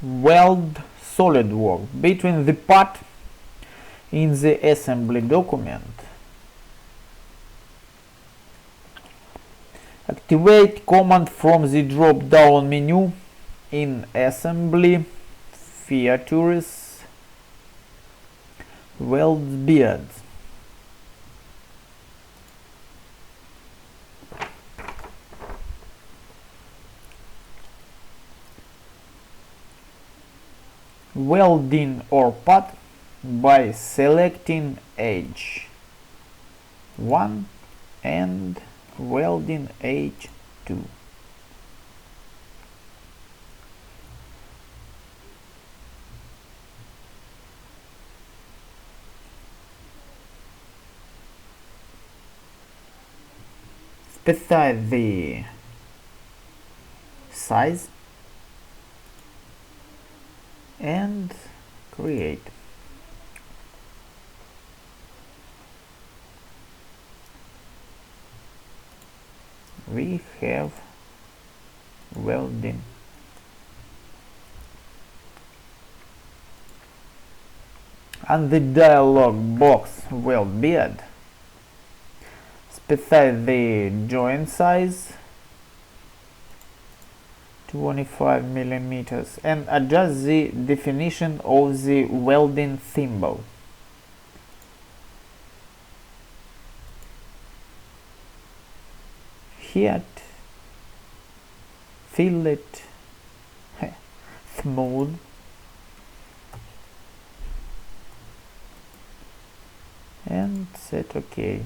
Weld SOLIDWORKS between the part in the assembly document. Activate command from the drop-down menu in Assembly Features Weld beads. Welding or path by selecting edge 1 and welding edge 2. Specify the size and create. We have welding. And the dialog box weld bead, specify the joint size 25 millimeters and adjust the definition of the welding symbol. Hit fillet smooth and set OK.